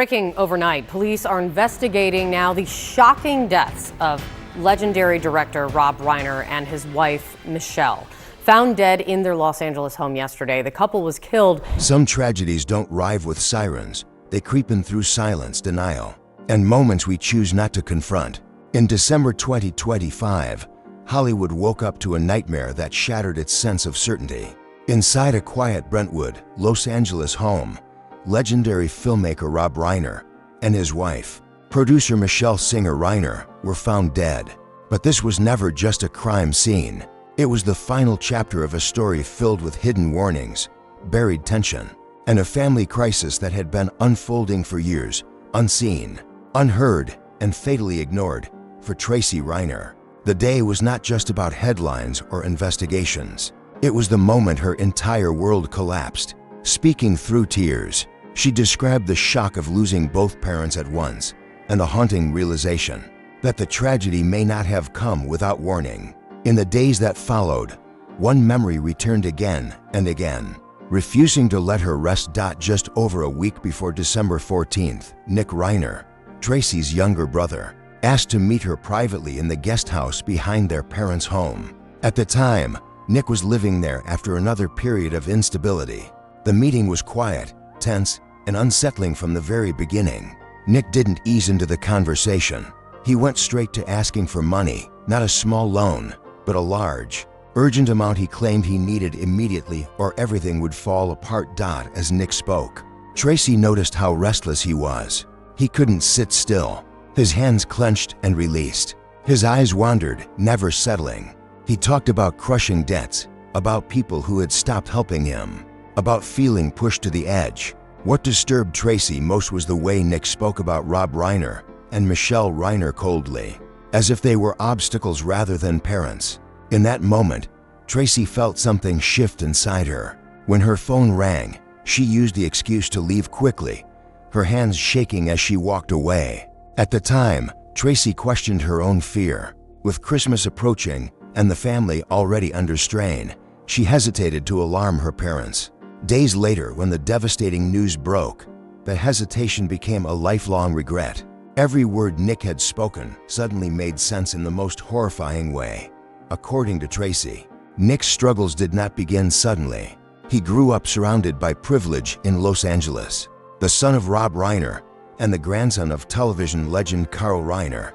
Breaking overnight, police are investigating now the shocking deaths of legendary director Rob Reiner and his wife, Michelle. Found dead in their Los Angeles home yesterday, the couple was killed. Some tragedies don't rive with sirens. They creep in through silence, denial, and moments we choose not to confront. In December 2025, Hollywood woke up to a nightmare that shattered its sense of certainty. Inside a quiet Brentwood, Los Angeles home, legendary filmmaker Rob Reiner and his wife, producer Michelle Reiner, were found dead. But this was never just a crime scene. It was the final chapter of a story filled with hidden warnings, buried tension, and a family crisis that had been unfolding for years, unseen, unheard, and fatally ignored for Tracy Reiner. The day was not just about headlines or investigations. It was the moment her entire world collapsed. Speaking through tears, she described the shock of losing both parents at once and the haunting realization that the tragedy may not have come without warning. In the days that followed, one memory returned again and again, refusing to let her rest. Just over a week before December 14th, Nick Reiner, Tracy's younger brother, asked to meet her privately in the guest house behind their parents' home. At the time, Nick was living there after another period of instability. The meeting was quiet, tense, and unsettling from the very beginning. Nick didn't ease into the conversation. He went straight to asking for money, not a small loan, but a large, urgent amount he claimed he needed immediately or everything would fall apart. As Nick spoke, Tracy noticed how restless he was. He couldn't sit still. His hands clenched and released. His eyes wandered, never settling. He talked about crushing debts, about people who had stopped helping him, about feeling pushed to the edge. What disturbed Tracy most was the way Nick spoke about Rob Reiner and Michelle Reiner coldly, as if they were obstacles rather than parents. In that moment, Tracy felt something shift inside her. When her phone rang, she used the excuse to leave quickly, her hands shaking as she walked away. At the time, Tracy questioned her own fear. With Christmas approaching and the family already under strain, she hesitated to alarm her parents. Days later, when the devastating news broke, the hesitation became a lifelong regret. Every word Nick had spoken suddenly made sense in the most horrifying way. According to Tracy, Nick's struggles did not begin suddenly. He grew up surrounded by privilege in Los Angeles, the son of Rob Reiner and the grandson of television legend Carl Reiner.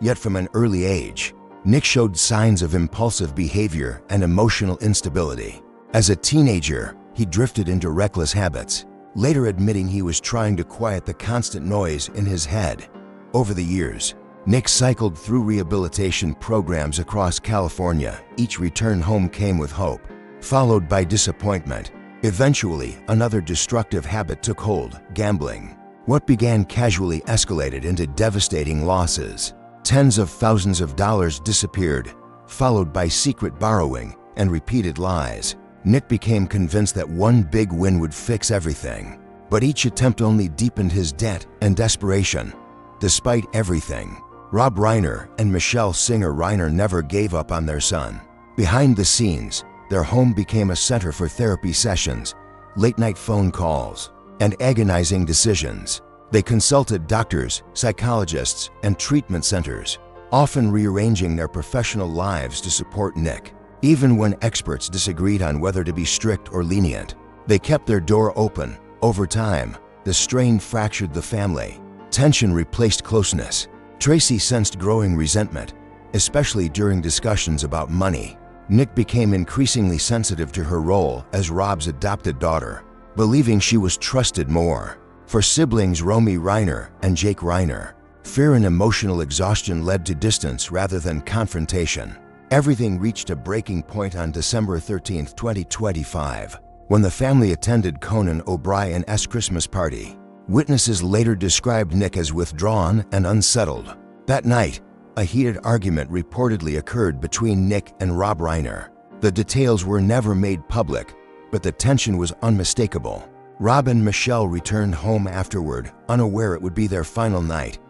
Yet from an early age, Nick showed signs of impulsive behavior and emotional instability. As a teenager, he drifted into reckless habits, later admitting he was trying to quiet the constant noise in his head. Over the years, Nick cycled through rehabilitation programs across California. Each return home came with hope, followed by disappointment. Eventually, another destructive habit took hold: gambling. What began casually escalated into devastating losses. Tens of thousands of dollars disappeared, followed by secret borrowing and repeated lies. Nick became convinced that one big win would fix everything, but each attempt only deepened his debt and desperation. Despite everything, Rob Reiner and Michelle Reiner never gave up on their son. Behind the scenes, their home became a center for therapy sessions, late-night phone calls, and agonizing decisions. They consulted doctors, psychologists, and treatment centers, often rearranging their professional lives to support Nick. Even when experts disagreed on whether to be strict or lenient, they kept their door open. Over time, the strain fractured the family. Tension replaced closeness. Tracy sensed growing resentment, especially during discussions about money. Nick became increasingly sensitive to her role as Rob's adopted daughter, believing she was trusted more. For siblings Romy Reiner and Jake Reiner, fear and emotional exhaustion led to distance rather than confrontation. Everything reached a breaking point on December 13, 2025, when the family attended Conan O'Brien's Christmas party. Witnesses later described Nick as withdrawn and unsettled. That night, a heated argument reportedly occurred between Nick and Rob Reiner. The details were never made public, but the tension was unmistakable. Rob and Michelle returned home afterward, unaware it would be their final night.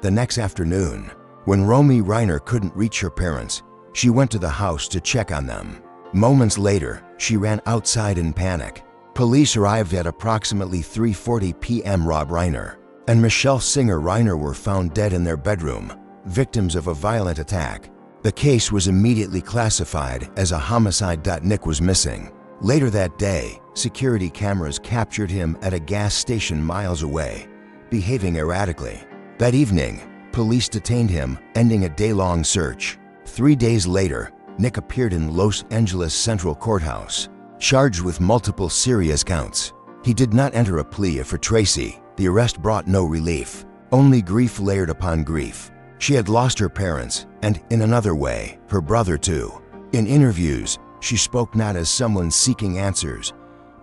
The next afternoon, when Romy Reiner couldn't reach her parents, she went to the house to check on them. Moments later, she ran outside in panic. Police arrived at approximately 3:40 p.m. Rob Reiner, and Michelle Singer Reiner were found dead in their bedroom, victims of a violent attack. The case was immediately classified as a homicide. Nick was missing. Later that day, security cameras captured him at a gas station miles away, behaving erratically. That evening, police detained him, ending a day-long search. 3 days later, Nick appeared in Los Angeles Central Courthouse, charged with multiple serious counts. He did not enter a plea. For Tracy, the arrest brought no relief, only grief layered upon grief. She had lost her parents, and in another way, her brother too. In interviews, she spoke not as someone seeking answers,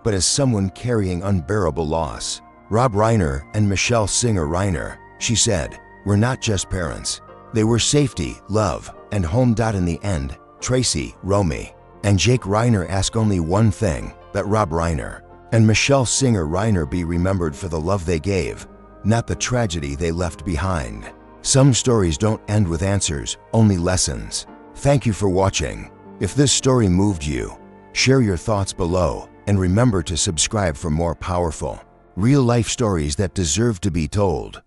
but as someone carrying unbearable loss. Rob Reiner and Michelle Singer Reiner, she said, were not just parents. They were safety, love, and home. In the end, Tracy, Romy, and Jake Reiner ask only one thing, that Rob Reiner and Michelle Singer Reiner be remembered for the love they gave, not the tragedy they left behind. Some stories don't end with answers, only lessons. Thank you for watching. If this story moved you, share your thoughts below, and remember to subscribe for more powerful, real-life stories that deserve to be told.